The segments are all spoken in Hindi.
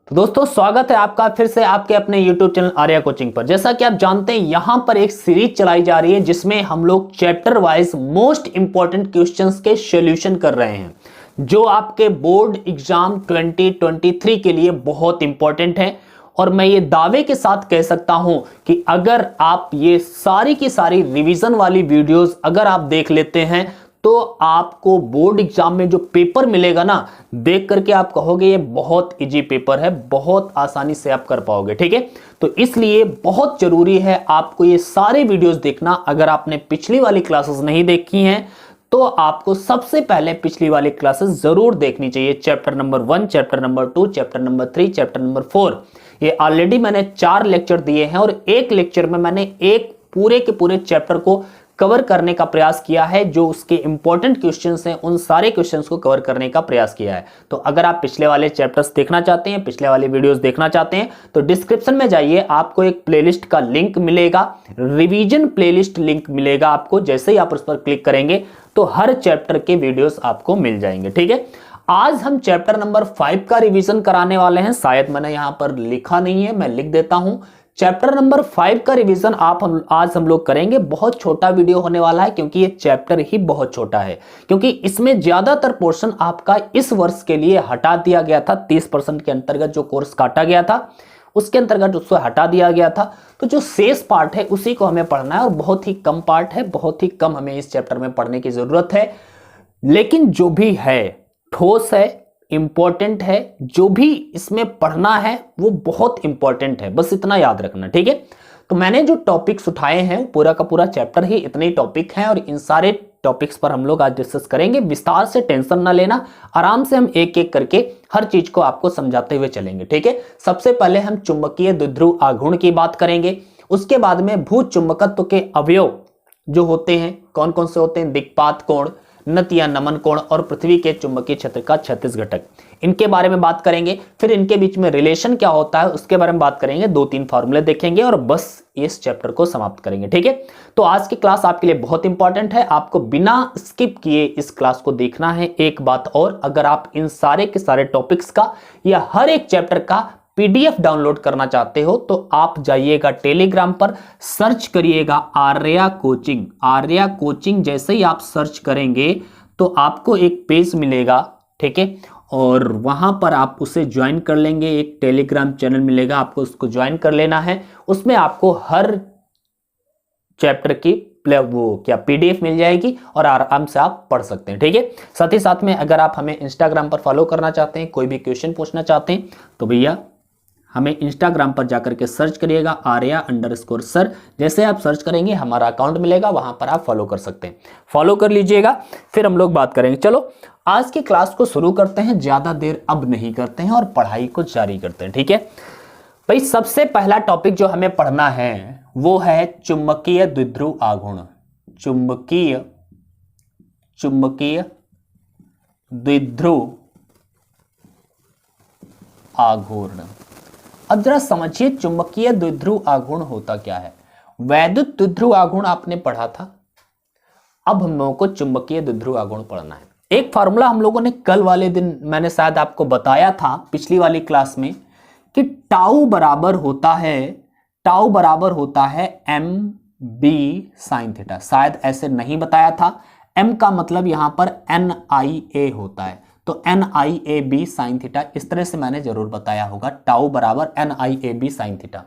तो दोस्तों स्वागत है आपका फिर से आपके अपने YouTube चैनल आर्या कोचिंग पर। जैसा कि आप जानते हैं यहां पर एक सीरीज चलाई जा रही है जिसमें हम लोग chapter wise most important questions के सॉल्यूशन कर रहे हैं जो आपके बोर्ड एग्जाम 2023 के लिए बहुत इंपॉर्टेंट है। और मैं ये दावे के साथ कह सकता हूं कि अगर आप ये सारी की सारी रिवीजन वाली वीडियोस अगर आप देख लेते हैं तो आपको बोर्ड एग्जाम में जो पेपर मिलेगा ना, देख करके आप कहोगे ये बहुत इजी पेपर है, बहुत आसानी से आप कर पाओगे। ठीक है, तो इसलिए बहुत जरूरी है आपको ये सारे वीडियोस देखना। अगर आपने पिछली वाली क्लासेस नहीं देखी हैं तो आपको सबसे पहले पिछली वाली क्लासेस जरूर देखनी चाहिए। Chapter number 1, chapter number 2, chapter number 3, chapter number 4, ये ऑलरेडी मैंने 4 लेक्चर दिए हैं और एक लेक्चर में मैंने एक पूरे के पूरे चैप्टर को कवर करने का प्रयास किया है। जो उसके इंपॉर्टेंट क्वेश्चंस हैं उन सारे क्वेश्चंस को कवर करने का प्रयास किया है। तो अगर आप पिछले वाले चैप्टर्स देखना चाहते हैं, पिछले वाले वीडियोस देखना चाहते हैं तो डिस्क्रिप्शन में जाइए, आपको एक प्लेलिस्ट का लिंक मिलेगा, रिवीजन प्लेलिस्ट लिंक मिलेगा आपको। जैसे ही आप उस पर क्लिक करेंगे तो हर चैप्टर के वीडियोस आपको मिल जाएंगे। ठीक है, आज हम चैप्टर नंबर 5 का रिवीजन कराने वाले हैं। शायद मैंने यहां पर लिखा नहीं है, मैं लिख देता हूं। चैप्टर नंबर 5 का रिवीजन आज हम लोग करेंगे। बहुत छोटा वीडियो होने वाला है क्योंकि ये चैप्टर ही बहुत छोटा है, क्योंकि इसमें ज्यादातर पोर्शन आपका इस वर्ष के लिए हटा दिया गया था। 30% के अंतर्गत जो कोर्स काटा गया था उसके अंतर्गत उसको हटा दिया गया था। तो जो शेष पार्ट है उसी को हमें पढ़ना है और बहुत ही कम पार्ट है, बहुत ही कम हमें इस चैप्टर में पढ़ने की जरूरत है। लेकिन जो भी है ठोस है, इंपॉर्टेंट है, जो भी इसमें पढ़ना है वो बहुत इंपॉर्टेंट है, बस इतना याद रखना। ठीक है, तो मैंने जो टॉपिक्स उठाए हैं पूरा का पूरा चैप्टर ही इतने ही टॉपिक हैं और इन सारे टॉपिक्स पर हम लोग आज डिस्कस करेंगे। विस्तार से टेंशन ना लेना, आराम से हम एक एक करके हर चीज को आपको समझाते हुए चलेंगे। ठीक है, सबसे पहले हम चुंबकीय द्विध्रुव आघूर्ण की बात करेंगे। उसके बाद में भू चुंबकत्व के अवयव जो होते हैं कौन कौन से होते हैं, दिक्पात कोण, नत या नमन कोण और पृथ्वी के चुंबकीय क्षेत्र का क्षैतिज घटक, इनके बारे में बात करेंगे। फिर इनके बीच में रिलेशन क्या होता है उसके बारे में बात करेंगे, 2-3 फॉर्मूले देखेंगे और बस इस चैप्टर को समाप्त करेंगे। ठीक है, तो आज की क्लास आपके लिए बहुत इंपॉर्टेंट है, आपको बिना स्किप किए इस क्लास को देखना है। एक बात और, अगर आप इन सारे के सारे टॉपिक्स का या हर एक चैप्टर का पीडीएफ डाउनलोड करना चाहते हो तो आप जाइएगा टेलीग्राम पर, सर्च करिएगा आर्या कोचिंग। आर्या कोचिंग जैसे ही आप सर्च करेंगे तो आपको एक पेज मिलेगा। ठीक है, और वहां पर आप उसे ज्वाइन कर लेंगे। एक टेलीग्राम चैनल मिलेगा, आपको उसको ज्वाइन कर लेना है। उसमें आपको हर चैप्टर की पीडीएफ मिल जाएगी और आराम से आप पढ़ सकते हैं। ठीक है, साथ ही साथ में अगर आप हमें इंस्टाग्राम पर फॉलो करना चाहते हैं, कोई भी क्वेश्चन पूछना चाहते हैं तो भैया हमें इंस्टाग्राम पर जाकर के सर्च करिएगा आर्या_सर। जैसे आप सर्च करेंगे हमारा अकाउंट मिलेगा, वहां पर आप फॉलो कर सकते हैं, फॉलो कर लीजिएगा। फिर हम लोग बात करेंगे। चलो आज की क्लास को शुरू करते हैं, ज्यादा देर अब नहीं करते हैं और पढ़ाई को जारी करते हैं। ठीक है भाई, सबसे पहला टॉपिक जो हमें पढ़ना है वो है चुंबकीय द्विध्रुव आघूर्ण। चुंबकीय द्विध्रुव आघूर्ण। अब जरा समझिए चुंबकीय द्विध्रुव आघूर्ण होता क्या है। वैद्युत द्विध्रुव आघूर्ण आपने पढ़ा था, अब हम लोगों को चुंबकीय द्विध्रुव आघूर्ण पढ़ना है। एक फार्मूला हम लोगों ने कल वाले दिन मैंने शायद आपको बताया था पिछली वाली क्लास में कि टाउ बराबर होता है mb sin थीटा। शायद ऐसे नहीं बताया था, m का मतलब यहां पर NIA होता है, तो NIAB sin थीटा इस तरह से मैंने जरूर बताया होगा। टाउ बराबर NIAB sin थीटा।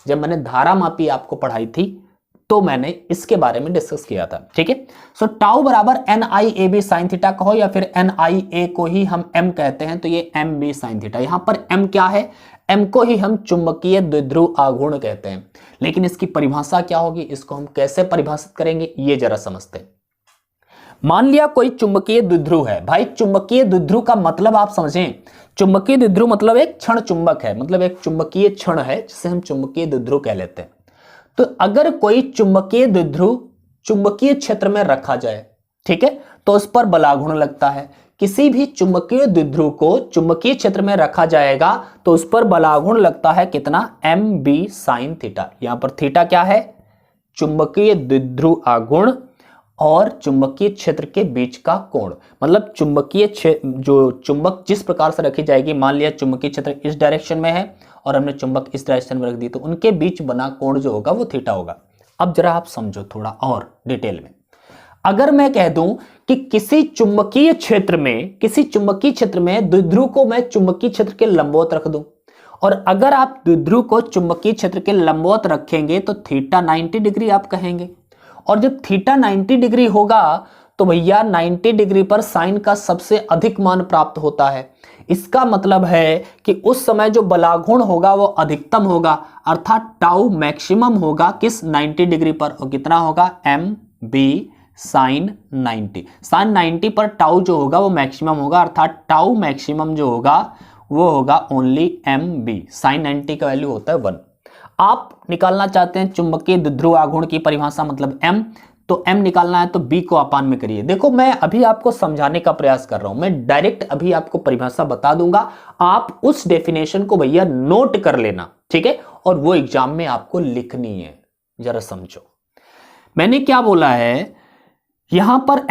जब मैंने धारा मापी आपको पढ़ाई थी तो मैंने इसके बारे में डिस्कस किया था। ठीक है, सो टाउ बराबर NIAB sin थीटा कहो या फिर NIA को ही हम m कहते हैं तो ये MB sin थीटा। यहां पर m क्या है, m को ही हम चुंबकीय द्विध्रुव आघूर्ण कहते हैं। लेकिन इसकी परिभाषा क्या होगी, इसको हम कैसे परिभाषित करेंगे ये जरा समझते हैं। मान लिया कोई चुंबकीय द्विध्रुव है। भाई चुंबकीय द्विध्रुव का मतलब आप समझें, चुंबकीय द्विध्रुव मतलब एक क्षण चुंबक है, मतलब एक चुंबकीय क्षण है जिसे हम चुंबकीय द्विध्रुव कह लेते हैं। तो अगर कोई चुंबकीय द्विध्रुव चुंबकीय क्षेत्र में रखा जाए, ठीक है, तो उस पर बलाघूर्ण लगता है। किसी भी चुंबकीय द्विध्रुव को चुंबकीय क्षेत्र में रखा जाएगा तो उस पर बलाघूर्ण लगता है कितना, MB sin थीटा। यहां पर थीटा क्या है, चुंबकीय द्विध्रुव आघूर्ण, और चुंबकीय क्षेत्र के बीच का कोण, मतलब चुंबकीय जो चुंबक जिस प्रकार से रखी जाएगी, मान लिया चुंबकीय क्षेत्र इस डायरेक्शन में है और हमने चुंबक इस डायरेक्शन में रख दी, तो उनके बीच बना कोण जो होगा वो थीटा होगा। अब जरा आप समझो थोड़ा और डिटेल में। अगर मैं कह दूं कि किसी चुंबकीय क्षेत्र में द्विध्रुव को मैं चुंबकीय क्षेत्र के लंबवत रख दूं, और अगर आप द्विध्रुव को चुंबकीय क्षेत्र के लंबवत रखेंगे तो थीटा 90 डिग्री आप कहेंगे, और जब थीटा 90 डिग्री होगा तो भैया 90 डिग्री पर साइन का सबसे अधिक मान प्राप्त होता है। इसका मतलब है कि उस समय जो बलाघूर्ण होगा वो अधिकतम होगा, अर्थात टाउ मैक्सिमम होगा किस 90 डिग्री पर, और कितना होगा एम बी साइन 90। साइन 90 पर टाउ जो होगा वो मैक्सिमम होगा, अर्थात टाउ मैक्सिमम जो होगा वो होगा ओनली एम बी। साइन 90 का वैल्यू होता है 1। आप निकालना चाहते हैं चुंबकीय द्विध्रुव आघूर्ण की परिभाषा, मतलब m, तो m निकालना है तो b को अपान में करिए। देखो मैं अभी आपको समझाने का प्रयास कर रहा हूं, मैं डायरेक्ट अभी आपको परिभाषा बता दूंगा, आप उस डेफिनेशन को भैया नोट कर लेना, ठीक है, और वो एग्जाम में आपको लिखनी है। जरा समझो मैंने क्या बोला है, यहां पर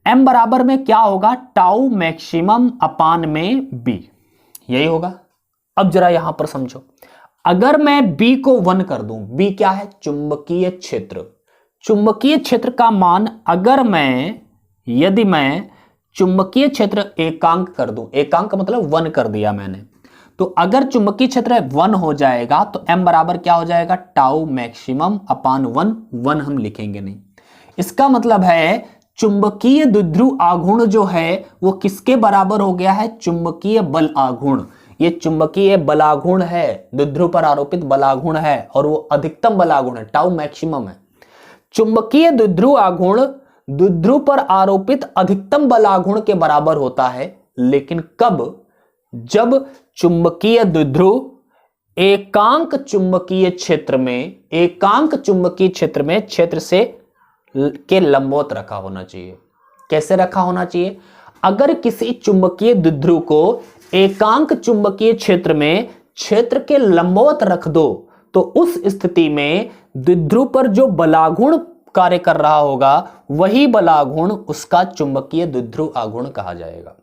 m बराबर में क्या होगा, टाउ मैक्सिमम अपान में b, यही होगा। अब जरा यहां पर समझो, अगर मैं b को 1 कर दूं, b क्या है, चुंबकीय क्षेत्र। चुंबकीय क्षेत्र का मान अगर यदि मैं चुंबकीय क्षेत्र एकांक कर दूं, एकांक मतलब 1 कर दिया मैंने, तो अगर चुंबकीय क्षेत्र 1 हो जाएगा तो m बराबर क्या हो जाएगा, टाउ मैक्सिमम अपान 1 हम लिखेंगे नहीं। इसका मतलब है चुंबकीय द्विध्रुव आघूर्ण जो है वो किसके बराबर हो गया है, चुंबकीय बल आघूर्ण। ये चुंबकीय बलाघूर्ण है, द्विध्रुव पर आरोपित बलाघूर्ण है, और वो अधिकतम बलाघूर्ण है, टाउ मैक्सिमम है। चुंबकीय द्विध्रुव आघूर्ण द्विध्रुव पर आरोपित अधिकतम बलाघूर्ण के बराबर होता है, लेकिन कब, जब चुंबकीय द्विध्रुव एकांक चुंबकीय क्षेत्र में क्षेत्र से के लंबवत रखा होना चाहिए। कैसे रखा होना चाहिए, अगर किसी चुंबकीय द्विध्रुव को एकांक चुंबकीय क्षेत्र में क्षेत्र के लंबवत रख दो तो उस स्थिति में द्विध्रुव पर जो बलाघूर्ण कार्य कर रहा होगा वही बलाघूर्ण उसका चुंबकीय द्विध्रुव आघूर्ण कहा जाएगा।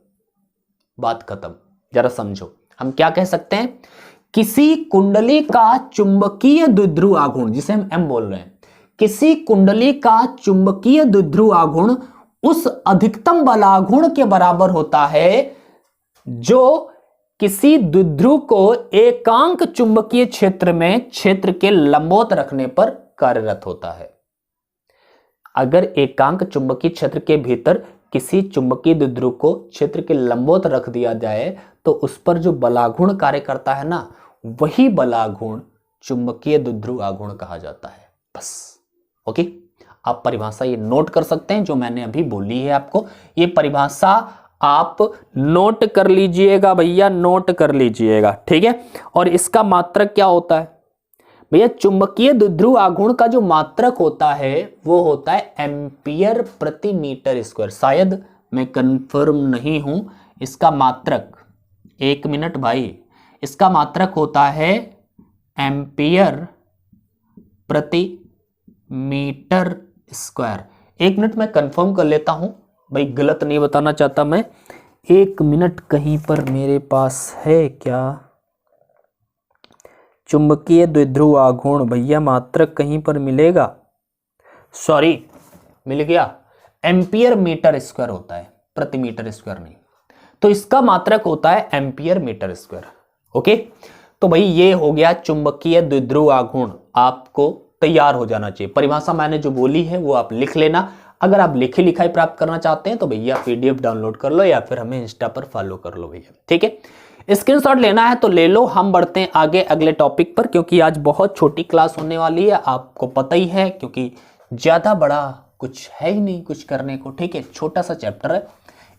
बात खत्म। जरा समझो हम क्या कह सकते हैं, किसी कुंडली का चुंबकीय द्विध्रुव आघूर्ण, जिसे हम m बोल रहे हैं, किसी कुंडली का चुंबकीय द्विध्रुव आघूर्ण उस अधिकतम बलाघूर्ण के बराबर होता है जो किसी द्विध्रुव को एकांक चुंबकीय क्षेत्र में क्षेत्र के लंबवत रखने पर कार्यरत होता है। अगर एकांक चुंबकीय क्षेत्र के भीतर किसी चुंबकीय द्विध्रुव को क्षेत्र के लंबवत रख दिया जाए तो उस पर जो बलाघूर्ण कार्य करता है ना, वही बलाघूर्ण चुंबकीय द्विध्रुव आघूर्ण कहा जाता है। बस ओके, आप परिभाषा ये नोट कर सकते हैं जो मैंने अभी बोली है आपको, ये परिभाषा आप नोट कर लीजिएगा भैया, नोट कर लीजिएगा, ठीक है। और इसका मात्रक क्या होता है भैया, चुंबकीय द्विध्रुव आघूर्ण का जो मात्रक होता है वो होता है एम्पियर प्रति मीटर स्क्वायर। शायद मैं कंफर्म नहीं हूं, इसका मात्रक, एक मिनट भाई, इसका मात्रक होता है एम्पियर प्रति मीटर स्क्वायर। एक मिनट मैं कंफर्म कर लेता हूं भाई, गलत नहीं बताना चाहता मैं। एक मिनट, कहीं पर मेरे पास है क्या चुंबकीय द्विध्रुव आघूर्ण, भैया मात्रक कहीं पर मिलेगा, सॉरी मिल गया, एम्पियर मीटर स्क्वायर होता है, प्रति मीटर स्क्वायर नहीं। तो इसका मात्रक होता है एम्पियर मीटर स्क्वायर। ओके, तो भाई ये हो गया चुंबकीय द्विध्रुव आघूर्ण। आपको तैयार हो जाना चाहिए, परिभाषा मैंने जो बोली है वो आप लिख लेना। अगर आप लिखी लिखाई प्राप्त करना चाहते हैं तो भैया पीडीएफ डाउनलोड कर लो या फिर हमें इंस्टा पर फॉलो कर लो भैया, ठीक है। स्क्रीनशॉट लेना है तो ले लो। हम बढ़ते हैं आगे अगले टॉपिक पर, क्योंकि आज बहुत छोटी क्लास होने वाली है, आपको पता ही है, क्योंकि ज्यादा बड़ा कुछ है ही नहीं कुछ करने को, ठीक है। छोटा सा चैप्टर है,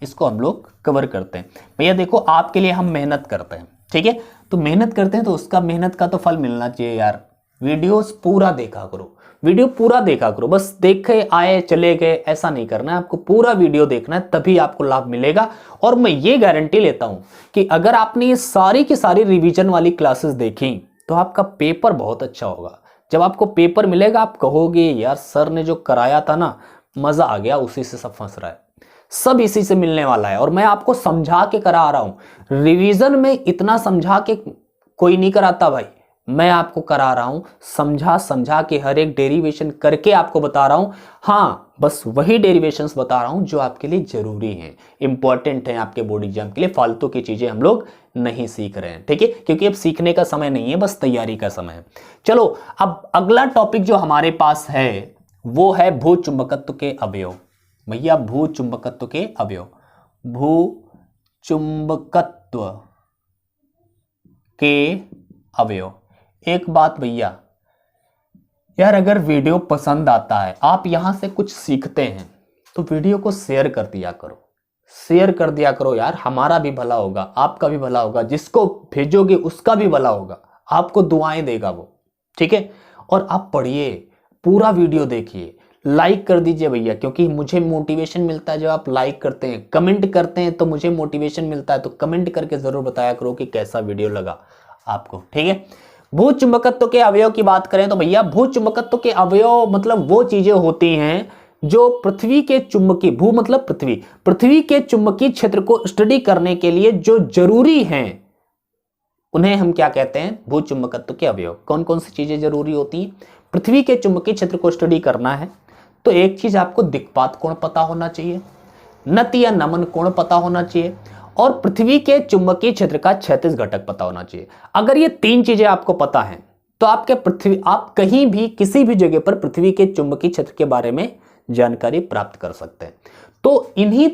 इसको हम लोग कवर करते हैं। भैया देखो, आपके लिए हम मेहनत करते हैं, ठीक है, तो मेहनत करते हैं तो उसका मेहनत का तो फल मिलना चाहिए यार। वीडियोस पूरा देखा करो, वीडियो पूरा देखा करो, बस देखे आए चले गए ऐसा नहीं करना है, आपको पूरा वीडियो देखना है, तभी आपको लाभ मिलेगा। और मैं ये गारंटी लेता हूं कि अगर आपने ये सारी की सारी रिवीजन वाली क्लासेस देखी तो आपका पेपर बहुत अच्छा होगा। जब आपको पेपर मिलेगा आप कहोगे यार सर ने जो कराया था ना मजा आ गया, उसी से सब फंस रहा है, सब इसी से मिलने वाला है। और मैं आपको समझा के करा रहा हूं, रिवीजन में इतना समझा के कोई नहीं कराता भाई, मैं आपको करा रहा हूं, समझा समझा के हर एक डेरिवेशन करके आपको बता रहा हूं। हाँ, बस वही डेरिवेशंस बता रहा हूं जो आपके लिए जरूरी हैं, इंपॉर्टेंट हैं आपके बोर्ड एग्जाम के लिए। फालतू की चीजें हम लोग नहीं सीख रहे हैं, ठीक है, क्योंकि अब सीखने का समय नहीं है, बस तैयारी का समय है। चलो, अब अगला टॉपिक जो हमारे पास है वो है भू चुंबकत्व के अवयव। भैया भू चुंबकत्व के अवयव, भू चुंबकत्व के अवयव। एक बात भैया, यार अगर वीडियो पसंद आता है, आप यहां से कुछ सीखते हैं, तो वीडियो को शेयर कर दिया करो, शेयर कर दिया करो यार, हमारा भी भला होगा, आपका भी भला होगा, जिसको भेजोगे उसका भी भला होगा, आपको दुआएं देगा वो, ठीक है। और आप पढ़िए, पूरा वीडियो देखिए, लाइक कर दीजिए भैया, क्योंकि मुझे मोटिवेशन मिलता है जब आप लाइक करते हैं, कमेंट करते हैं, तो मुझे मोटिवेशन मिलता है। तो कमेंट करके जरूर बताया करो कि कैसा वीडियो लगा आपको, ठीक है। भू चुंबकत्व के अवयव की बात करें तो भैया भू चुंबकत्व के अवयव मतलब वो चीजें होती हैं जो पृथ्वी के चुंबकीय, भू मतलब पृथ्वी, पृथ्वी के चुंबकीय क्षेत्र को स्टडी करने के लिए जो जरूरी हैं, उन्हें हम क्या कहते हैं, भू चुंबकत्व के अवयव। कौन कौन सी चीजें जरूरी होती हैं पृथ्वी के चुंबकीय क्षेत्र को स्टडी करना है? तो एक चीज आपको दिक्पात कोण पता होना चाहिए, नति या नमन कोण पता होना चाहिए, और पृथ्वी के चुंबकीय क्षेत्र का क्षैतिज घटक पता होना चाहिए। अगर ये तीन चीजें आपको पता हैं तो आप कहीं भी किसी भी जगह पर पृथ्वी के चुंबकीय क्षेत्र के बारे में जानकारी प्राप्त कर सकते हैं। तो इन्हीं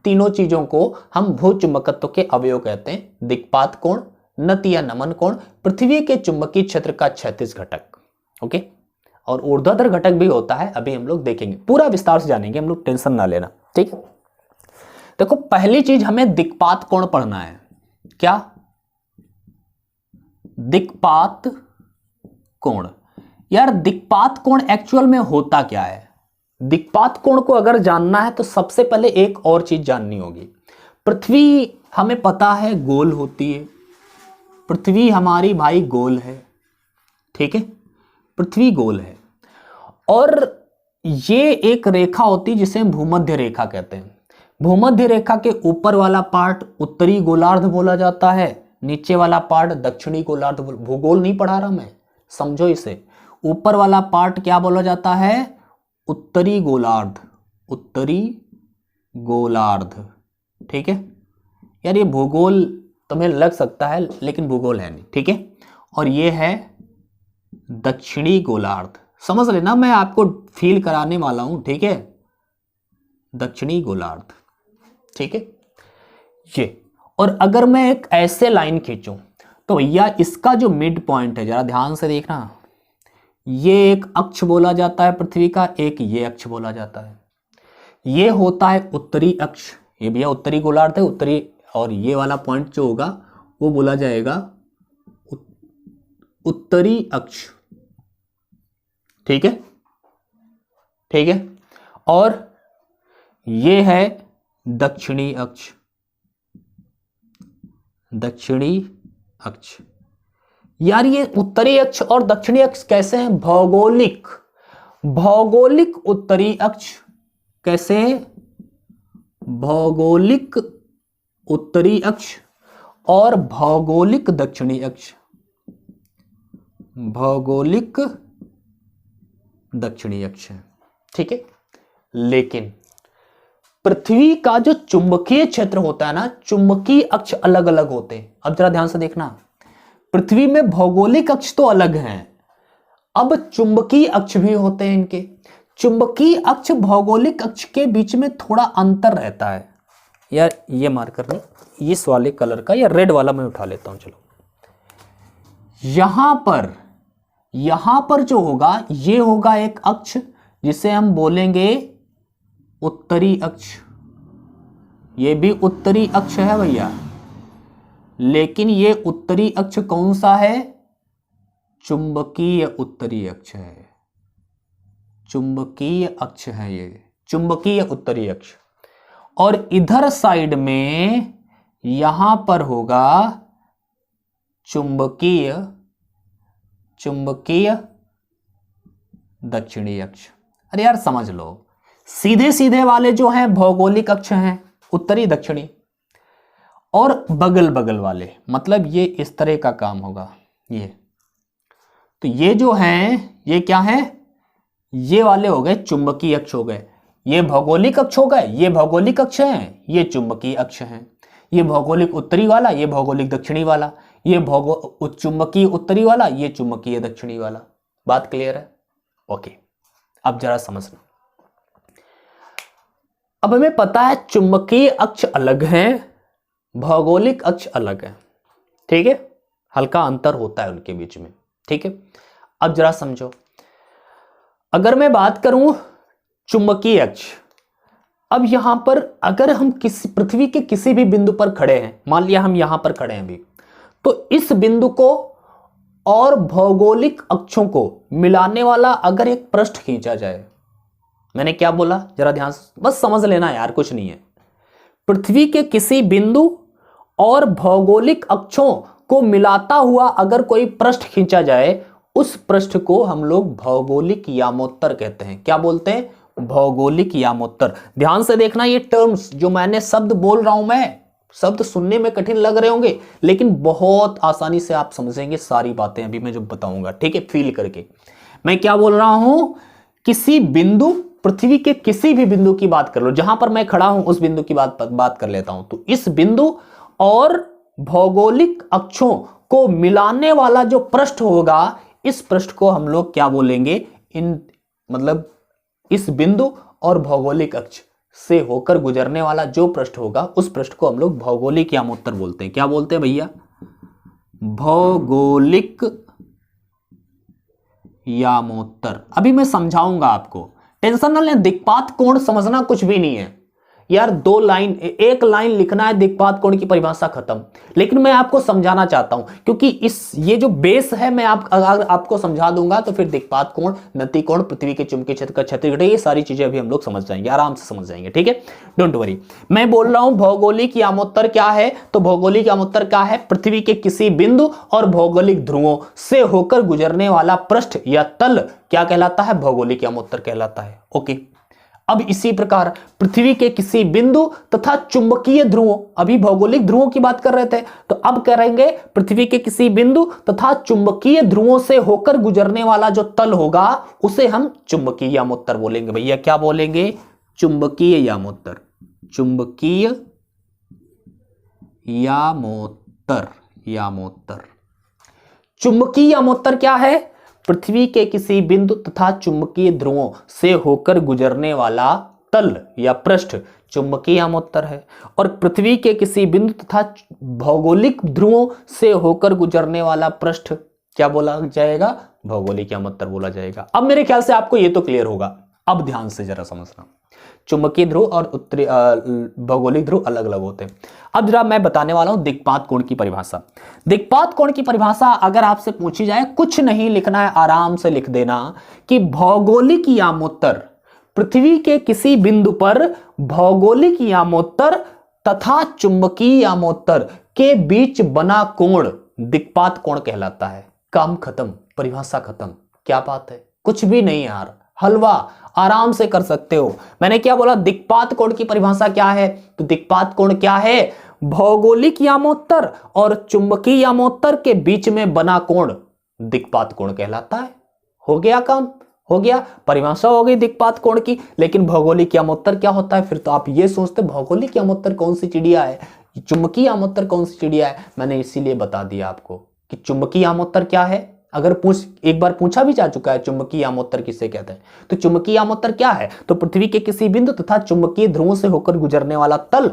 तीनों चीजों को हम भू चुंबकत्व के अवयव कहते हैं, दिक्पात कोण, नति या नमन कोण, पृथ्वी के चुंबकीय क्षेत्र का क्षैतिज घटक, ओके। और ऊर्ध्वाधर घटक भी होता है, अभी हम लोग देखेंगे, पूरा विस्तार से जानेंगे हम लोग, टेंशन ना लेना, ठीक है। देखो, पहली चीज हमें दिक्पात कोण पढ़ना है। क्या? दिक्पात कोण। यार दिक्पात कोण एक्चुअल में होता क्या है? दिक्पात कोण को अगर जानना है तो सबसे पहले एक और चीज जाननी होगी। पृथ्वी हमें पता है गोल होती है, पृथ्वी हमारी भाई गोल है, ठीक है, पृथ्वी गोल है। और ये एक रेखा होती है जिसे हम भूमध्य रेखा कहते हैं। भूमध्य रेखा के ऊपर वाला पार्ट उत्तरी गोलार्ध बोला जाता है, नीचे वाला पार्ट दक्षिणी गोलार्ध। भूगोल नहीं पढ़ा रहा मैं, समझो इसे। ऊपर वाला पार्ट क्या बोला जाता है? उत्तरी गोलार्ध, उत्तरी गोलार्ध, ठीक है। यार ये भूगोल तुम्हें लग सकता है लेकिन भूगोल है नहीं, ठीक है। और ये है दक्षिणी गोलार्ध, समझ लेना, मैं आपको फील कराने वाला हूं, ठीक है। दक्षिणी गोलार्ध, ठीक है ये। और अगर मैं एक ऐसे लाइन खींचूं तो भैया इसका जो मिड पॉइंट है, जरा ध्यान से देखना, ये एक अक्ष बोला जाता है पृथ्वी का, एक ये अक्ष बोला जाता है। ये होता है उत्तरी अक्ष, ये भैया उत्तरी गोलार्ध है, उत्तरी। और ये वाला पॉइंट जो होगा वो बोला जाएगा उत्तरी अक्ष, ठीक है, ठीक है। और ये है दक्षिणी अक्ष, दक्षिणी अक्ष। यार ये उत्तरी अक्ष और दक्षिणी अक्ष कैसे हैं? भौगोलिक, भौगोलिक उत्तरी अक्ष कैसे है? भौगोलिक उत्तरी अक्ष और भौगोलिक दक्षिणी अक्ष, भौगोलिक दक्षिणी अक्ष है, ठीक है। लेकिन पृथ्वी का जो चुंबकीय क्षेत्र होता है ना, चुंबकीय अक्ष अलग अलग होते हैं। अब जरा ध्यान से देखना, पृथ्वी में भौगोलिक अक्ष तो अलग हैं, अब चुंबकीय अक्ष भी होते हैं इनके। चुंबकीय अक्ष भौगोलिक अक्ष के बीच में थोड़ा अंतर रहता है। यार ये मार्कर नहीं, इस वाले कलर का या रेड वाला मैं उठा लेता हूं, चलो। यहां पर जो होगा ये होगा एक अक्ष जिसे हम बोलेंगे उत्तरी अक्ष। ये भी उत्तरी अक्ष है भैया, लेकिन ये उत्तरी अक्ष कौन सा है? चुंबकीय उत्तरी अक्ष है, चुंबकीय अक्ष है ये, चुंबकीय उत्तरी अक्ष। और इधर साइड में यहां पर होगा चुंबकीय दक्षिणी अक्ष। अरे यार समझ लो, सीधे सीधे वाले जो हैं भौगोलिक अक्ष हैं, उत्तरी दक्षिणी, और बगल बगल वाले, मतलब ये इस तरह का काम होगा ये। तो ये जो हैं ये क्या हैं, ये वाले हो गए चुंबकीय अक्ष हो गए, ये भौगोलिक अक्ष हो गए, ये भौगोलिक अक्ष हैं, ये चुंबकीय अक्ष हैं। ये भौगोलिक उत्तरी वाला, ये भौगोलिक दक्षिणी वाला, ये चुंबकीय उत्तरी वाला, ये चुंबकीय दक्षिणी वाला। बात क्लियर है? ओके, अब जरा समझना। अब हमें पता है चुंबकीय अक्ष अलग है, भौगोलिक अक्ष अलग है, ठीक है, हल्का अंतर होता है उनके बीच में, ठीक है। अब जरा समझो, अगर मैं बात करूं चुंबकीय अक्ष, अब यहां पर अगर हम किसी पृथ्वी के किसी भी बिंदु पर खड़े हैं, मान लिया हम यहां पर खड़े हैं अभी, तो इस बिंदु को और भौगोलिक अक्षों को मिलाने वाला अगर एक पृष्ठ खींचा जाए, मैंने क्या बोला जरा ध्यान से बस समझ लेना यार, कुछ नहीं है। पृथ्वी के किसी बिंदु और भौगोलिक अक्षों को मिलाता हुआ अगर कोई पृष्ठ खींचा जाए, उस पृष्ठ को हम लोग भौगोलिक यामोत्तर कहते हैं। क्या बोलते हैं? भौगोलिक यामोत्तर। ध्यान से देखना, ये टर्म्स जो मैंने शब्द बोल रहा हूं, मैं शब्द सुनने में कठिन लग रहे होंगे, लेकिन बहुत आसानी से आप समझेंगे सारी बातें अभी मैं जो बताऊंगा, ठीक है, फील करके। मैं क्या बोल रहा हूं, किसी बिंदु, पृथ्वी के किसी भी बिंदु की बात कर लो, जहां पर मैं खड़ा हूं उस बिंदु की बात कर लेता हूं। तो इस बिंदु और भौगोलिक अक्षों को मिलाने वाला जो पृष्ठ होगा, इस पृष्ठ को हम लोग क्या बोलेंगे, मतलब इस बिंदु और भौगोलिक अक्ष से होकर गुजरने वाला जो पृष्ठ होगा, उस पृष्ठ को हम लोग भौगोलिक यामोत्तर बोलते हैं। क्या बोलते हैं भैया? भौगोलिक यामोत्तर। अभी मैं समझाऊंगा आपको, टेंशन ना लें, दिक्पात कोण समझना कुछ भी नहीं है यार, दो लाइन, एक लाइन लिखना है, दिक्पात कोण की परिभाषा खत्म। लेकिन मैं आपको समझाना चाहता हूं, क्योंकि ये जो बेस है, मैं अगर आपको समझा दूंगा तो फिर दिक्पात कोण, नति कोण, पृथ्वी के चुंबकीय क्षेत्र का क्षति घटे, ये सारी चीजें अभी हम लोग समझ जाएंगे, आराम से समझ जाएंगे, ठीक है, डोंट वरी। मैं बोल रहा हूं भौगोलिक यामोत्तर क्या है, तो भौगोलिक यामोत्तर क्या है, पृथ्वी के किसी बिंदु और भौगोलिक ध्रुवों से होकर गुजरने वाला पृष्ठ या तल क्या कहलाता है? भौगोलिक यामोत्तर कहलाता है। ओके, अब इसी प्रकार पृथ्वी के किसी बिंदु तथा चुंबकीय ध्रुवों, अभी भौगोलिक ध्रुवों की बात कर रहे थे, तो अब करेंगे पृथ्वी के किसी बिंदु तथा चुंबकीय ध्रुवों से होकर गुजरने वाला जो तल होगा, उसे हम चुंबकीय यामोत्तर बोलेंगे। भैया क्या बोलेंगे? चुंबकीय यामोत्तर। चुंबकीय यामोत्तर। यामोत्तर, चुंबकीय यामोत्तर क्या है? पृथ्वी के किसी बिंदु तथा चुंबकीय ध्रुवों से होकर गुजरने वाला तल या पृष्ठ चुंबकीय यामोत्तर है, और पृथ्वी के किसी बिंदु तथा भौगोलिक ध्रुवों से होकर गुजरने वाला पृष्ठ क्या बोला जाएगा? भौगोलिक यामोत्तर बोला जाएगा। अब मेरे ख्याल से आपको ये तो क्लियर होगा। अब ध्यान से जरा समझना, चुंबकीय ध्रुव और उत्तरी भौगोलिक ध्रुव अलग अलग होते हैं। अब जरा मैं बताने वाला हूं दिक्पात कोण की परिभाषा। दिक्पात कोण की परिभाषा अगर आपसे पूछी जाए, कुछ नहीं लिखना है, आराम से लिख देना कि भौगोलिक यामोत्तर, पृथ्वी के किसी बिंदु पर भौगोलिक यामोत्तर तथा चुंबकीय यामोत्तर के बीच बना कोण दिक्पात कोण कहलाता है। काम खत्म, परिभाषा खत्म। क्या बात है, कुछ भी नहीं यार, हलवा, आराम से कर सकते हो। मैंने क्या बोला? दिक्पात कोण की परिभाषा क्या है? तो दिक्पात कोण क्या है? भौगोलिक यामोत्तर और चुंबकीय यामोत्तर के बीच में बना कोण दिक्पात कोण कहलाता है। हो गया काम, हो गया, परिभाषा हो गई दिक्पात कोण की। लेकिन भौगोलिक यामोत्तर क्या होता है? फिर तो आप ये सोचते भौगोलिक यामोत्तर कौन सी चिड़िया है, चुंबकीय यामोत्तर कौन सी चिड़िया है। मैंने इसीलिए बता दिया आपको कि चुंबकीय यामोत्तर क्या है। अगर एक बार पूछा भी जा चुका है चुंबकीय यामोत्तर किसे कहते हैं, तो चुंबकीय यामोत्तर क्या है? तो पृथ्वी के किसी बिंदु तथा चुंबकीय ध्रुवों से होकर गुजरने वाला तल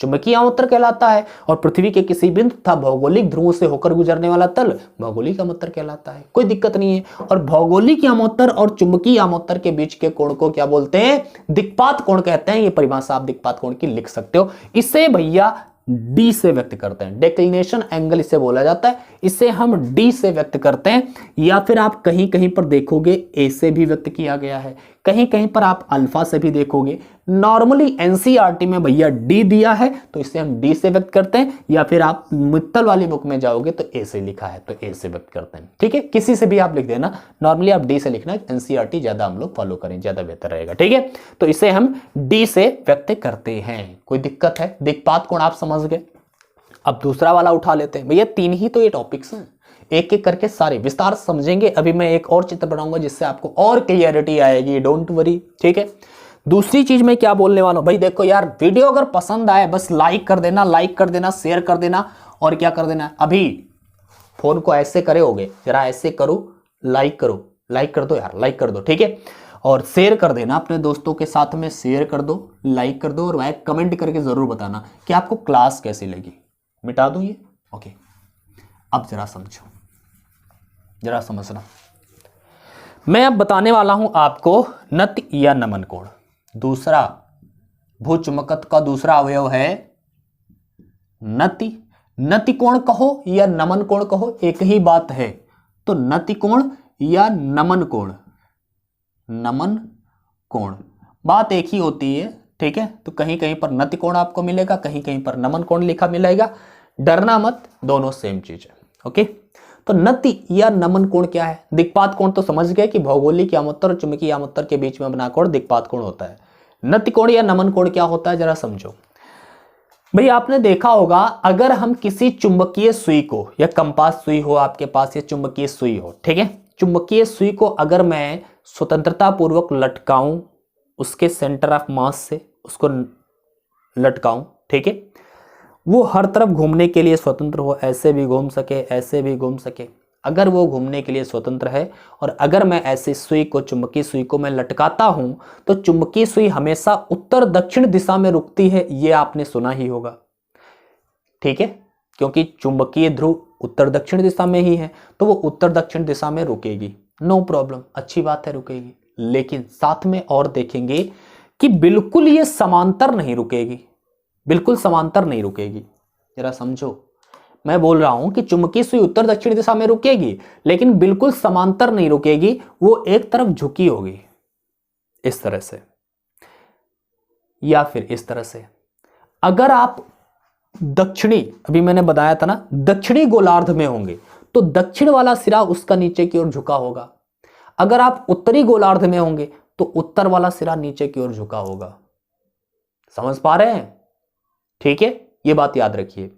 चुंबकीय यामोत्तर कहलाता है, और पृथ्वी के किसी बिंदु तथा भौगोलिक ध्रुवों से होकर गुजरने वाला तल भौगोलिक यामोत्तर कहलाता है। कोई दिक्कत नहीं है। और भौगोलिक यामोत्तर और चुंबकीय यामोत्तर के बीच के कोण को क्या बोलते हैं? दिक्पात कोण कहते हैं। ये परिभाषा आप दिक्पात कोण की लिख सकते हो। इसे भैया डी से व्यक्त करते हैं, डेक्लिनेशन एंगल इसे बोला जाता है। इसे हम डी से व्यक्त करते हैं, या फिर आप कहीं कहीं पर देखोगे ए से भी व्यक्त किया गया है, कहीं कहीं पर आप अल्फा से भी देखोगे। नॉर्मली एनसीईआरटी में भैया डी दिया है तो इसे हम डी से व्यक्त करते हैं, या फिर आप मित्तल वाली बुक में जाओगे तो ए से लिखा है तो ए से व्यक्त करते हैं। ठीक है, किसी से भी आप लिख देना, नॉर्मली आप डी से लिखना, एनसीईआरटी ज्यादा हम लोग फॉलो करें, ज्यादा बेहतर रहेगा। ठीक है, तो इसे हम डी से व्यक्त करते हैं। कोई दिक्कत है? दिक्पात कोण आप समझ गए। अब दूसरा वाला उठा लेते हैं। भैया 3 ही तो ये टॉपिक्स हैं, एक एक करके सारे विस्तार समझेंगे। अभी मैं एक और चित्र बनाऊंगा जिससे आपको और क्लियरिटी आएगी, डोंट वरी। ठीक है, दूसरी चीज मैं क्या बोलने वाला हूं भाई, देखो यार वीडियो अगर पसंद आए बस लाइक कर देना, लाइक कर देना, शेयर कर देना, और क्या कर देना, अभी फोन को ऐसे करे होगे, जरा ऐसे करो, लाइक करो, लाइक कर दो यार, लाइक कर दो। ठीक है, और शेयर कर देना अपने दोस्तों के साथ में, शेयर कर दो, लाइक कर दो, और वह कमेंट करके जरूर बताना कि आपको क्लास कैसी लगी। मिटा दूं ये? ओके, अब जरा समझो, जरा समझना। मैं अब बताने वाला हूं आपको नति या नमन कोण। दूसरा भूचुंबकत्व का दूसरा अवयव है नति। नति कोण कहो या नमन कोण कहो, एक ही बात है। तो नति कोण या नमन कोण, नमन कोण बात एक ही होती है। ठीक है, तो कहीं कहीं पर नति कोण आपको मिलेगा, कहीं कहीं पर नमन कोण लिखा मिलेगा, डरना मत, दोनों सेम चीज है। ओके, तो नति या नमन कोण क्या है? दिक्पात कोण तो समझ गए कि भौगोलिक यामोत्तर और चुंबकीय यामोत्तर के बीच में बना कोण दिक्पात कोण होता है। नति कोण या नमन कोण क्या होता है जरा समझो। भाई आपने देखा होगा, अगर हम किसी चुंबकीय सुई को, या कंपास सुई हो आपके पास या चुंबकीय सुई हो, ठीक है, चुंबकीय सुई को अगर मैं स्वतंत्रता पूर्वक लटकाऊं, उसके सेंटर ऑफ मास से उसको लटकाऊं, ठीक है, वो हर तरफ घूमने के लिए स्वतंत्र हो, ऐसे भी घूम सके, ऐसे भी घूम सके। अगर वो घूमने के लिए स्वतंत्र है, और अगर मैं ऐसे सुई को, चुंबकीय सुई को मैं लटकाता हूं, तो चुंबकीय सुई हमेशा उत्तर दक्षिण दिशा में रुकती है, ये आपने सुना ही होगा। ठीक है, क्योंकि चुंबकीय ध्रुव उत्तर दक्षिण दिशा में ही है, तो वो उत्तर दक्षिण दिशा में रुकेगी, नो प्रॉब्लम, अच्छी बात है, रुकेगी। लेकिन साथ में और देखेंगे कि बिल्कुल ये समांतर नहीं रुकेगी, बिल्कुल समांतर नहीं रुकेगी। जरा समझो, मैं बोल रहा हूं कि चुंबकीय सुई उत्तर दक्षिण दिशा में रुकेगी, लेकिन बिल्कुल समांतर नहीं रुकेगी, वो एक तरफ झुकी होगी, इस तरह से या फिर इस तरह से। अगर आप दक्षिणी, अभी मैंने बताया था ना, दक्षिणी गोलार्ध में होंगे तो दक्षिण वाला सिरा उसका नीचे की ओर झुका होगा। अगर आप उत्तरी गोलार्ध में होंगे तो उत्तर वाला सिरा नीचे की ओर झुका होगा। समझ पा रहे हैं? ठीक है, ये बात याद रखिए।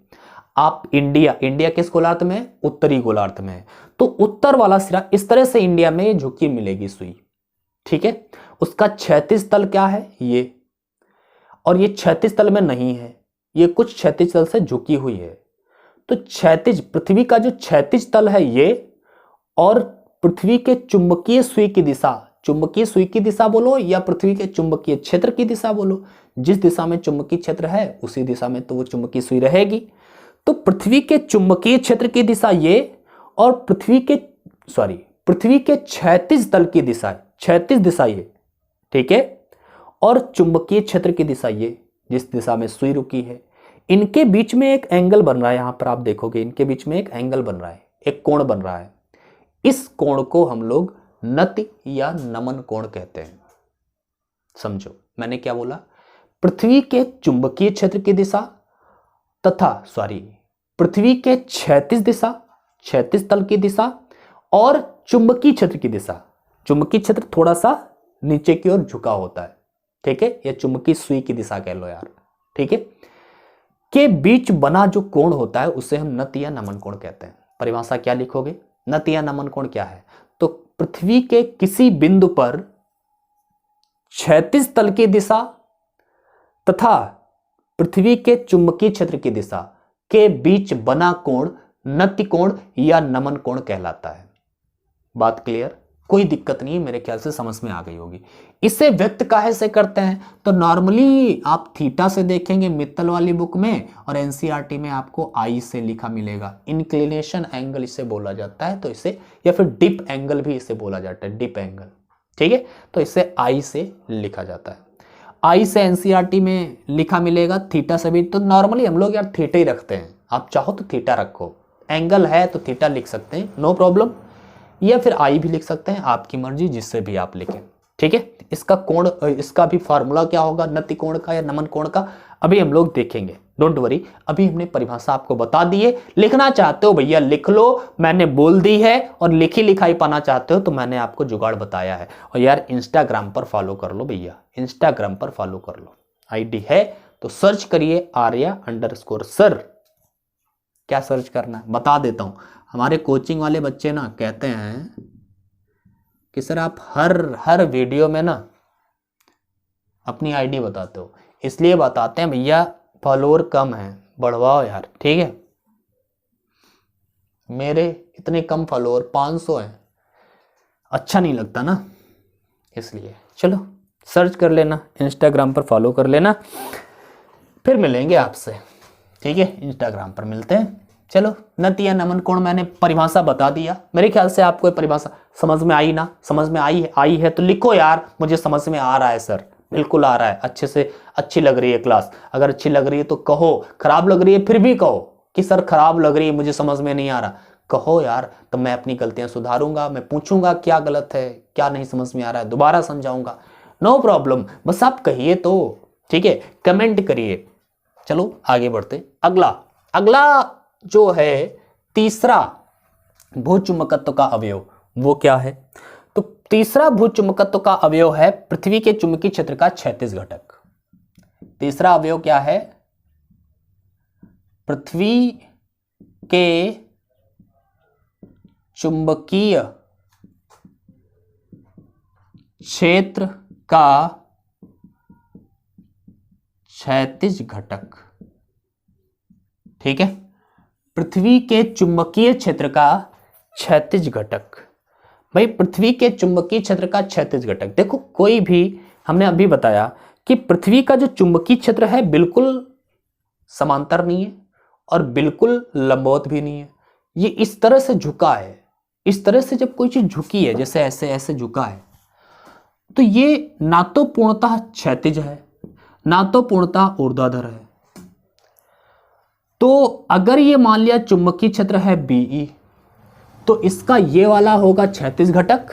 आप इंडिया किस गोलार्ध में है? उत्तरी गोलार्ध में है, तो उत्तर वाला सिरा इस तरह से इंडिया में झुकी मिलेगी सुई। ठीक है, उसका क्षैतिज तल क्या है? ये, और ये क्षैतिज तल में नहीं है, ये कुछ क्षैतिज तल से झुकी हुई है। तो क्षैतिज, पृथ्वी का जो क्षैतिज तल है ये, और पृथ्वी के चुंबकीय सुई की दिशा, चुंबकीय सुई की दिशा बोलो या पृथ्वी के चुंबकीय क्षेत्र की दिशा बोलो, जिस दिशा में चुंबकीय क्षेत्र है उसी दिशा में तो वो चुंबकीय सुई रहेगी। तो पृथ्वी के चुंबकीय क्षेत्र की दिशा ये, और पृथ्वी के क्षैतिज तल की दिशा, क्षैतिज दिशा ये, ठीक है, और चुंबकीय क्षेत्र की दिशा ये, जिस दिशा में सुई रुकी है। इनके बीच में एक एंगल बन रहा है, यहां पर आप देखोगे इनके बीच में एक एंगल बन रहा है, एक कोण बन रहा है। इस कोण को हम लोग नति या नमन कोण कहते हैं। समझो मैंने क्या बोला, पृथ्वी के चुंबकीय क्षेत्र की दिशा तथा पृथ्वी के क्षैतिज दिशा, क्षैतिज तल की दिशा, और चुंबकीय क्षेत्र की दिशा, चुंबकीय क्षेत्र थोड़ा सा नीचे की ओर झुका होता है, ठीक है, या चुंबकीय सुई की दिशा कह लो यार, ठीक है, के बीच बना जो कोण होता है उसे हम नति या नमन कोण कहते हैं। परिभाषा क्या लिखोगे? नति या नमन कोण क्या है? तो पृथ्वी के किसी बिंदु पर क्षैतिज तल की दिशा तथा पृथ्वी के चुंबकीय क्षेत्र की दिशा के बीच बना कोण नति कोण या नमन कोण कहलाता है। बात क्लियर? कोई दिक्कत नहीं, मेरे ख्याल से समझ में आ गई होगी। इसे व्यक्त काहे से करते हैं? तो नॉर्मली आप थीटा से देखेंगे मित्तल वाली बुक में, और एनसीईआरटी में आपको आई से लिखा मिलेगा। इंक्लिनेशन एंगल इसे बोला जाता है, तो इसे, या फिर डिप एंगल भी इसे बोला जाता है, डिप एंगल, ठीक है, तो इसे आई से लिखा जाता है। आई से एनसीईआरटी में लिखा मिलेगा, थीटा से भी। तो नॉर्मली हम लोग यार थीटा ही रखते हैं, आप चाहो तो थीटा रखो, एंगल है तो थीटा लिख सकते हैं, नो प्रॉब्लम, या फिर आई भी लिख सकते हैं, आपकी मर्जी, जिससे भी आप लिखें। ठीक है, इसका कोण, इसका भी फार्मूला क्या होगा नति कोण का या नमन कोण का, अभी हम लोग देखेंगे, डोंट वरी। अभी हमने परिभाषा आपको बता दी है, लिखना चाहते हो भैया लिख लो, मैंने बोल दी है, और लिखी लिखाई पाना चाहते हो तो मैंने आपको जुगाड़ बताया है। और यार इंस्टाग्राम पर फॉलो कर लो भैया, इंस्टाग्राम पर फॉलो कर लो, आईडी है तो सर्च करिए आर्या_सर। क्या सर्च करना है बता देता हूं। हमारे कोचिंग वाले बच्चे ना कहते हैं कि सर आप हर वीडियो में ना अपनी आईडी बताते हो, इसलिए बताते हैं भैया फॉलोअर कम है, बढ़वाओ यार, ठीक है। मेरे इतने कम फॉलोअर 500 हैं, अच्छा नहीं लगता ना, इसलिए चलो सर्च कर लेना, इंस्टाग्राम पर फॉलो कर लेना, फिर मिलेंगे आपसे, ठीक है, इंस्टाग्राम पर मिलते हैं। चलो नति या नमन कोण मैंने परिभाषा बता दिया, मेरे ख्याल से आपको परिभाषा समझ में आई ना, समझ में आई है तो लिखो यार, मुझे समझ में आ रहा है सर, बिल्कुल आ रहा है, अच्छे से, अच्छी लग रही है क्लास। अगर अच्छी लग रही है तो कहो, खराब लग रही है फिर भी कहो कि सर खराब लग रही है, मुझे समझ में नहीं आ रहा, कहो यार, तो मैं अपनी गलतियां सुधारूंगा, मैं पूछूंगा क्या गलत है, क्या नहीं समझ में आ रहा है, दोबारा समझाऊंगा, नो प्रॉब्लम, बस आप कहिए तो, ठीक है, कमेंट करिए। चलो आगे बढ़ते, अगला जो है तीसरा भूचुंबकत्व का अवयव, वो क्या है? तो तीसरा भूचुंबकत्व का अवयव है पृथ्वी के चुंबकीय क्षेत्र का क्षैतिज घटक। तीसरा अवयव क्या है? पृथ्वी के चुंबकीय क्षेत्र का क्षैतिज घटक। ठीक है, पृथ्वी के चुंबकीय क्षेत्र का क्षैतिज घटक। भाई पृथ्वी के चुंबकीय क्षेत्र का क्षैतिज घटक, देखो कोई भी, हमने अभी बताया कि पृथ्वी का जो चुंबकीय क्षेत्र है बिल्कुल समांतर नहीं है और बिल्कुल लंबवत भी नहीं है, ये इस तरह से झुका है। इस तरह से जब कोई चीज झुकी है, जैसे ऐसे ऐसे झुका है, तो ये ना तो पूर्णतः क्षैतिज है ना तो पूर्णतः ऊर्ध्वाधर है। तो अगर ये मान लिया चुंबकीय क्षेत्र है BE, तो इसका ये वाला होगा क्षैतिज घटक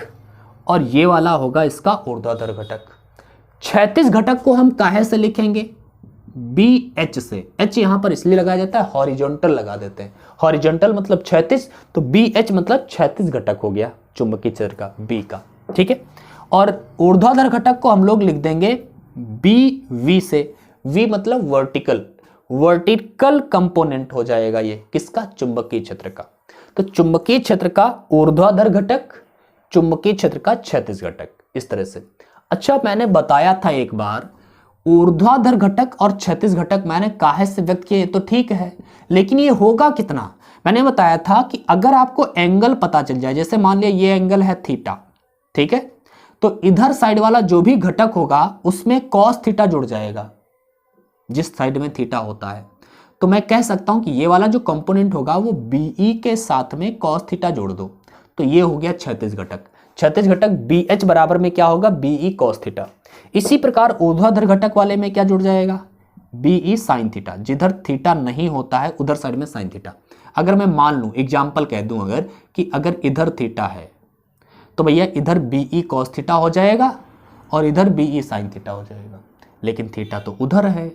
और ये वाला होगा इसका ऊर्ध्वाधर घटक। क्षैतिज घटक को हम काहे से लिखेंगे? BH से। H यहां पर इसलिए लगाया जाता है, हॉरिजॉन्टल लगा देते हैं, हॉरिजॉन्टल मतलब क्षैतिज, तो BH मतलब क्षैतिज घटक हो गया चुंबकीय क्षेत्र का B का। ठीक है, और ऊर्ध्वाधर घटक को हम लोग लिख देंगे BV से। V मतलब वर्टिकल कंपोनेंट हो जाएगा ये किसका? चुंबकीय क्षेत्र का। तो चुंबकीय क्षेत्र का ऊर्ध्वाधर घटक, चुंबकीय क्षेत्र का क्षैतिज घटक, इस तरह से। अच्छा, मैंने बताया था एक बार ऊर्ध्वाधर घटक और क्षैतिज घटक मैंने काहे से व्यक्त किए, तो ठीक है, लेकिन ये होगा कितना? मैंने बताया था कि अगर आपको एंगल पता चल जाए, जैसे मान लिया ये एंगल है थीटा, ठीक है, तो इधर साइड वाला जो भी घटक होगा उसमें कॉस थीटा जुड़ जाएगा, जिस साइड में थीटा होता है। तो मैं कह सकता हूं कि ये वाला जो कंपोनेंट होगा वो BE के साथ में कॉस थीटा जोड़ दो, तो ये हो गया क्षैतिज घटक। क्षैतिज घटक BH बराबर में क्या होगा? BE cos theta. इसी प्रकार ऊर्ध्वाधर घटक वाले में क्या जुड़ जाएगा? BE sine theta. जिधर थीटा नहीं होता है उधर साइड में साइन थीटा। अगर मैं मान लूं, एग्जाम्पल कह दूं अगर, कि अगर इधर थीटा है तो भैया इधर BE कॉस थीटा हो जाएगा और इधर BE साइन थीटा हो जाएगा, लेकिन थीटा तो उधर है।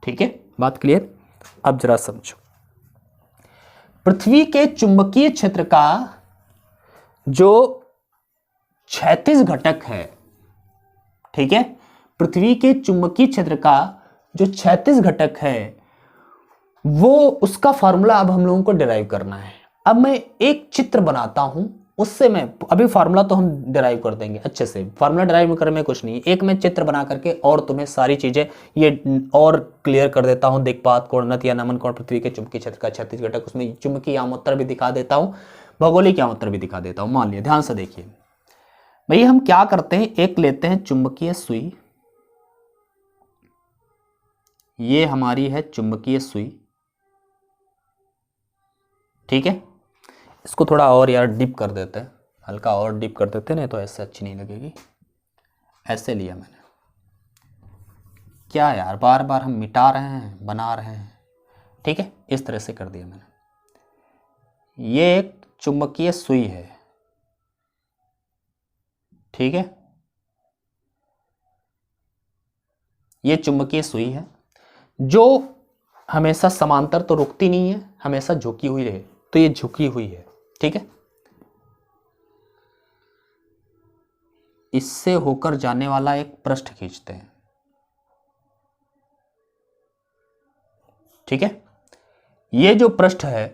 ठीक है, बात क्लियर? अब जरा समझो, पृथ्वी के चुंबकीय क्षेत्र का जो क्षैतिज घटक है, ठीक है, पृथ्वी के चुंबकीय क्षेत्र का जो क्षैतिज घटक है वो, उसका फार्मूला अब हम लोगों को डिराइव करना है। अब मैं एक चित्र बनाता हूं, उससे मैं अभी फार्मूला तो हम डिराइव कर देंगे अच्छे से, फार्मूला डिराइव करने में कुछ नहीं, एक मैं चित्र बना करके और तुम्हें सारी चीजें ये और क्लियर कर देता हूं। दिक्पात कोण, नति या नमन कोण, पृथ्वी के चुंबकीय क्षेत्र का क्षैतिज घटक, उसमें चुंबकीय आमोत्तर भी दिखा देता हूं, भौगोलिक आमोत्तर भी दिखा देता हूं। मान लिया, ध्यान से देखिए भैया, हम क्या करते हैं, एक लेते हैं चुंबकीय सुई, ये हमारी है चुंबकीय सुई, ठीक है, इसको थोड़ा और यार डिप कर देते हैं, हल्का और डिप कर देते हैं, नहीं तो ऐसे अच्छी नहीं लगेगी। ऐसे लिया मैंने, क्या यार बार बार हम मिटा रहे हैं, बना रहे हैं, ठीक है, इस तरह से कर दिया मैंने। ये एक चुंबकीय सुई है, ठीक है, ये चुंबकीय सुई है जो हमेशा समांतर तो रुकती नहीं है, हमेशा झुकी हुई रहे, तो ये झुकी हुई है, ठीक है। इससे होकर जाने वाला एक पृष्ठ खींचते हैं, ठीक है। ये जो पृष्ठ है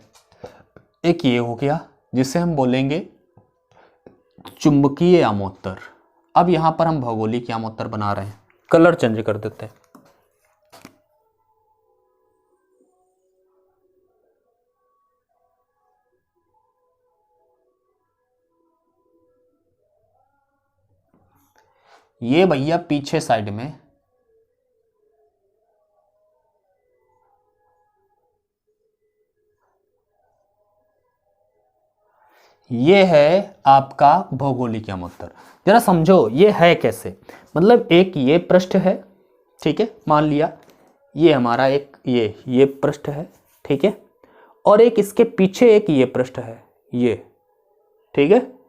एक ये हो गया जिसे हम बोलेंगे चुंबकीय यामोत्तर। अब यहां पर हम भौगोलिक यामोत्तर बना रहे हैं, कलर चेंज कर देते हैं। ये भैया पीछे साइड में ये है आपका भौगोलिक यामोत्तर। जरा समझो ये है कैसे, मतलब एक ये पृष्ठ है, ठीक है, मान लिया ये हमारा एक ये पृष्ठ है, ठीक है, और एक इसके पीछे एक ये पृष्ठ है, ये, ठीक है।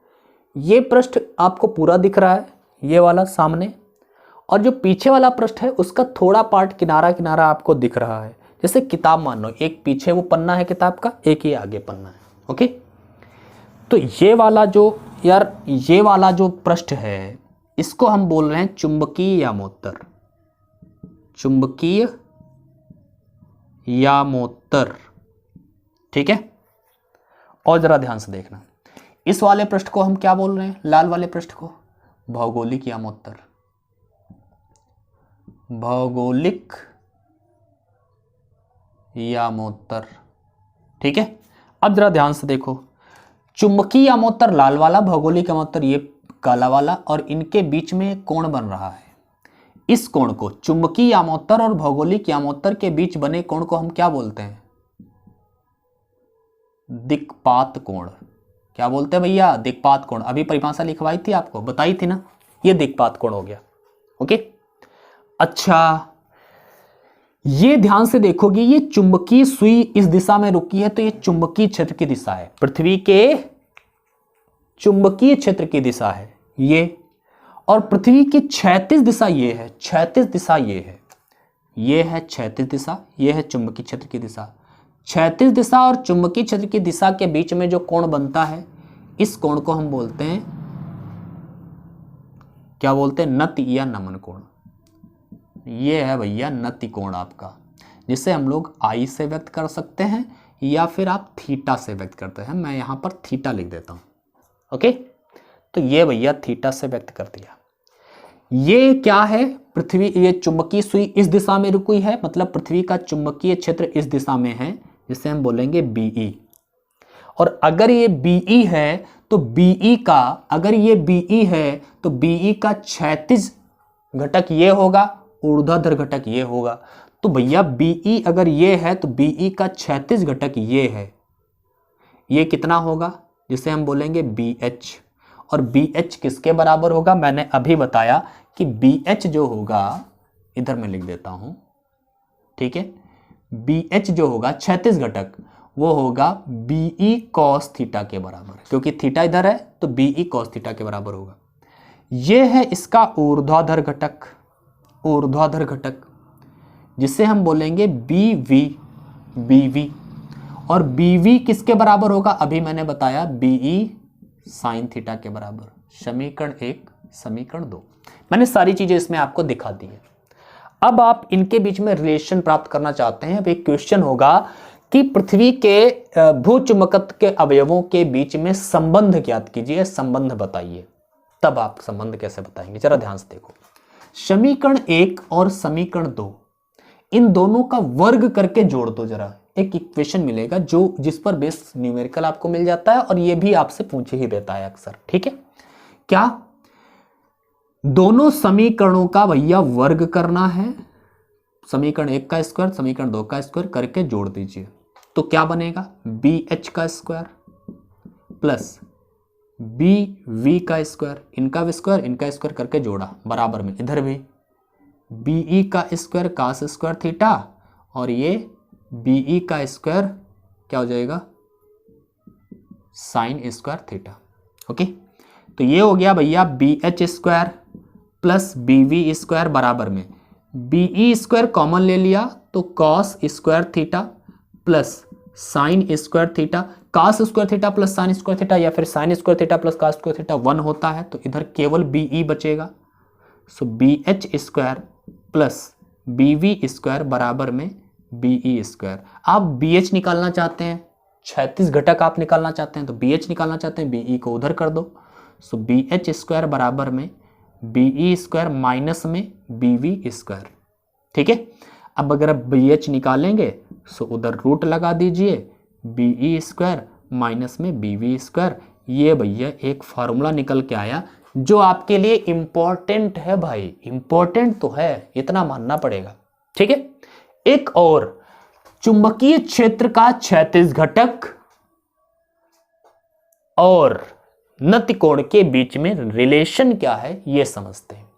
ये पृष्ठ आपको पूरा दिख रहा है, ये वाला सामने, और जो पीछे वाला पृष्ठ है उसका थोड़ा पार्ट किनारा किनारा आपको दिख रहा है। जैसे किताब मान लो, एक पीछे वो पन्ना है किताब का, एक ये आगे पन्ना है, ओके। तो ये वाला जो यार ये वाला जो पृष्ठ है इसको हम बोल रहे हैं चुंबकीय यामोत्तर, चुंबकीय यामोत्तर, ठीक है। और जरा ध्यान से देखना, इस वाले पृष्ठ को हम क्या बोल रहे हैं, लाल वाले पृष्ठ को भौगोलिक यामोत्तर, भौगोलिक यामोत्तर, ठीक है। अब जरा ध्यान से देखो, चुंबकीय यामोत्तर लाल वाला, भौगोलिक यामोत्तर ये काला वाला, और इनके बीच में एक कोण बन रहा है। इस कोण को, चुंबकीय यामोत्तर और भौगोलिक यामोत्तर के बीच बने कोण को हम क्या बोलते हैं, दिक्पात कोण। क्या बोलते हैं भैया, दिक्पात कोण। अभी परिभाषा लिखवाई थी आपको, बताई थी ना, ये दिक्पात कोण हो गया, ओके। अच्छा ये ध्यान से देखोगे, ये चुंबकीय सुई इस दिशा में रुकी है तो ये चुंबकीय क्षेत्र की दिशा है, पृथ्वी के चुंबकीय क्षेत्र की दिशा है ये, और पृथ्वी की क्षैतिज दिशा ये है, क्षैतिज दिशा ये है, ये है क्षैतिज दिशा, ये है चुंबकीय क्षेत्र की दिशा। क्षैतिज दिशा और चुंबकीय क्षेत्र की दिशा के बीच में जो कोण बनता है, इस कोण को हम बोलते हैं, क्या बोलते हैं, नति या नमन कोण। ये है भैया नति कोण आपका, जिसे हम लोग आई से व्यक्त कर सकते हैं या फिर आप थीटा से व्यक्त करते हैं। मैं यहां पर थीटा लिख देता हूं, ओके। तो ये भैया थीटा से व्यक्त कर दिया। ये क्या है, पृथ्वी, ये चुंबकीय सुई इस दिशा में रुकी है, मतलब पृथ्वी का चुंबकीय क्षेत्र इस दिशा में है, जिसे हम बोलेंगे बीई। और अगर ये बीई है तो बीई का, अगर ये बीई है तो बीई का क्षैतिज घटक ये होगा, ऊर्ध्वाधर घटक ये होगा। तो भैया बीई अगर ये है तो बीई का क्षैतिज घटक ये है, ये कितना होगा, जिसे हम बोलेंगे BH। और BH किसके बराबर होगा, मैंने अभी बताया कि BH जो होगा, इधर मैं लिख देता हूं, ठीक है, BH जो होगा क्षैतिज घटक, वो होगा BE cos थीटा के बराबर, क्योंकि थीटा इधर है तो BE cos थीटा के बराबर होगा। ये है इसका ऊर्ध्वाधर घटक, ऊर्ध्वाधर घटक, जिसे हम बोलेंगे BV। और BV किसके बराबर होगा, अभी मैंने बताया BE sin थीटा के बराबर। समीकरण 1, समीकरण 2, मैंने सारी चीजें इसमें आपको दिखा दी है। अब आप इनके बीच में रिलेशन प्राप्त करना चाहते हैं। अब एक क्वेश्चन होगा कि पृथ्वी के भूचुंबकत्व के अवयवों के बीच में संबंध ज्ञात कीजिए, संबंध बताइए। तब आप संबंध कैसे बताएंगे, जरा ध्यान से देखो। समीकरण 1 और समीकरण 2, इन दोनों का वर्ग करके जोड़ दो जरा, एक इक्वेशन मिलेगा जो जिस पर बेस न्यूमेरिकल आपको मिल जाता है, और ये भी आपसे पूछे ही देता है अक्सर, ठीक है। क्या दोनों समीकरणों का भैया वर्ग करना है, समीकरण 1 का स्क्वायर समीकरण 2 का स्क्वायर करके जोड़ दीजिए, तो क्या बनेगा, BH का स्क्वायर प्लस BV का स्क्वायर, इनका स्क्वायर करके जोड़ा बराबर में, इधर भी BE का स्क्वायर कास स्क्वायर थीटा, और ये BE का स्क्वायर क्या हो जाएगा, साइन स्क्वायर थीटा। ओके, तो ये हो गया भैया B H square plus B V square बराबर में बी ई स्क्वायर कॉमन ले लिया तो cos square theta plus sine square theta. Cos square theta plus sine square theta या फिर sine square theta plus cos square theta 1 होता है, तो इधर केवल बी ई बचेगा। So B H square plus B V square बराबर में बी ई स्क्वायर। आप बी एच निकालना चाहते हैं, 36 घटक आप निकालना चाहते हैं, तो बी एच निकालना चाहते हैं, बी ई को उधर कर दो। सो बी एच स्क्वायर बराबर में बी ई स्क्वायर माइनस में बी वी स्क्वायर। ठीक है, अब अगर आप बी एच निकालेंगे सो उधर रूट लगा दीजिए, बी ई स्क्वायर माइनस में बी वी स्क्वायर। ये भैया एक फार्मूला निकल के आया जो आपके लिए इंपॉर्टेंट है भाई, इंपॉर्टेंट तो है, इतना मानना पड़ेगा। ठीक है, एक और चुंबकीय क्षेत्र का क्षैतिज घटक और नति कोण के बीच में रिलेशन क्या है ये समझते हैं।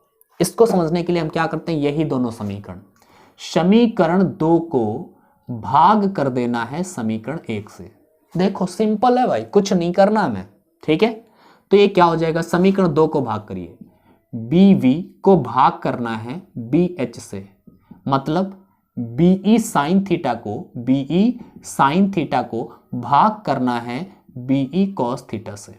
इसको समझने के लिए हम क्या करते हैं, यही दोनों समीकरण 2 को भाग कर देना है समीकरण 1 से। देखो सिंपल है भाई, कुछ नहीं करना हमें। ठीक है, तो ये क्या हो जाएगा, समीकरण 2 को भाग करिए, बी वी को भाग करना है बी एच से, मतलब बीई साइन थीटा को भाग करना है बीई कॉस थीटा से।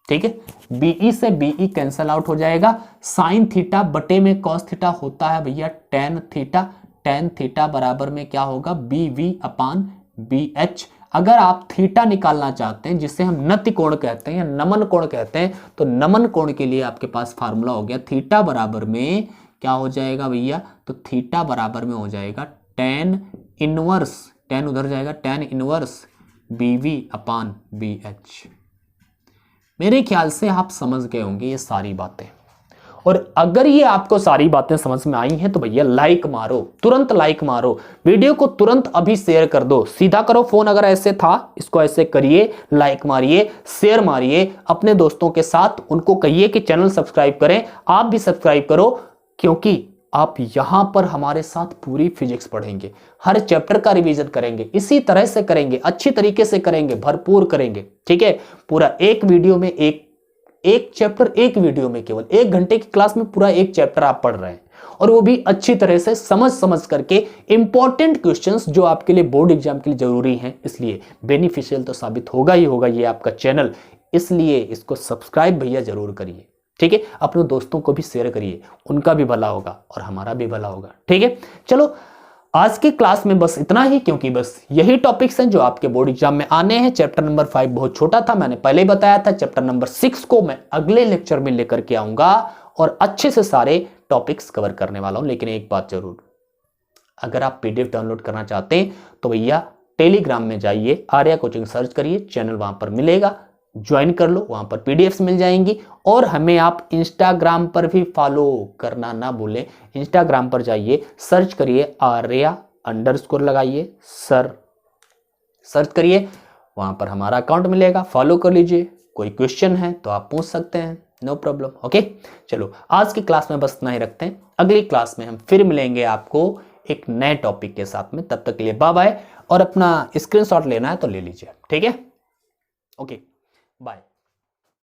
ठीक है, बीई से बीई कैंसल आउट हो जाएगा, साइन थीटा बटे में कॉस थीटा होता है भैया टेन थीटा। टेन थीटा बराबर में क्या होगा, B V upon B H. अगर आप थीटा निकालना चाहते हैं जिसे हम नति कोण कहते हैं या नमन कोण कहते हैं, तो नमन कोण के लिए आपके पास फार्मूला हो गया थीटा बराबर में क्या हो जाएगा भैया, तो थीटा बराबर में हो जाएगा टेन इनवर्स, टेन उधर जाएगा, tan inverse B V upon B H. मेरे ख्याल से आप समझ गए होंगे ये सारी बातें, और अगर ये आपको सारी बातें समझ में आई हैं तो भैया लाइक मारो, तुरंत लाइक मारो, वीडियो को तुरंत अभी शेयर कर दो, सीधा करो फोन, अगर ऐसे था इसको ऐसे करिए, लाइक मारिए, शेयर मारिए अपने दोस्तों के साथ, उनको कहिए कि चैनल सब्सक्राइब करें, आप भी सब्सक्राइब करो, क्योंकि आप यहां पर हमारे साथ पूरी फिजिक्स पढ़ेंगे, हर चैप्टर का रिवीजन करेंगे, इसी तरह से करेंगे, अच्छी तरीके से करेंगे, भरपूर करेंगे। ठीक है, पूरा एक वीडियो में एक चैप्टर, एक वीडियो में केवल 1 घंटे की क्लास में पूरा एक चैप्टर आप पढ़ रहे हैं, और वो भी अच्छी तरह से समझ करके इंपॉर्टेंट क्वेश्चंस जो आपके लिए बोर्ड एग्जाम के लिए जरूरी हैं, इसलिए बेनिफिशियल तो साबित होगा ही होगा ये आपका चैनल, इसलिए इसको सब्सक्राइब भैया जरूर करिए। ठीक है, अपने दोस्तों को भी शेयर करिए, उनका भी भला होगा और हमारा भी भला होगा। ठीक है, चलो आज की क्लास में बस इतना ही, क्योंकि बस यही टॉपिक्स हैं जो आपके बोर्ड एग्जाम में आने हैं। चैप्टर नंबर 5 बहुत छोटा था, मैंने पहले ही बताया था। चैप्टर नंबर 6 को मैं अगले लेक्चर में लेकर के आऊंगा और अच्छे से सारे टॉपिक्स कवर करने वाला हूं। लेकिन एक बात जरूर, अगर आप पीडीएफ डाउनलोड करना चाहते हैं तो भैया टेलीग्राम में जाइए, आर्या कोचिंग सर्च करिए, चैनल वहां पर मिलेगा, ज्वाइन कर लो, वहां पर पीडीएफ्स मिल जाएंगी। और हमें आप इंस्टाग्राम पर भी फॉलो करना ना भूलें, इंस्टाग्राम पर जाइए, सर्च करिए आर्या_ लगाइए, सर्च करिए, वहां पर हमारा अकाउंट मिलेगा, फॉलो कर लीजिए। कोई क्वेश्चन है तो आप पूछ सकते हैं, नो प्रॉब्लम। ओके, चलो आज की क्लास में बस इतना ही रखते हैं, अगली क्लास में हम फिर मिलेंगे आपको एक नए टॉपिक के साथ में। तब तक के लिए बाय बाय, और अपना स्क्रीनशॉट लेना है तो ले लीजिए। ठीक है, ओके, बाय।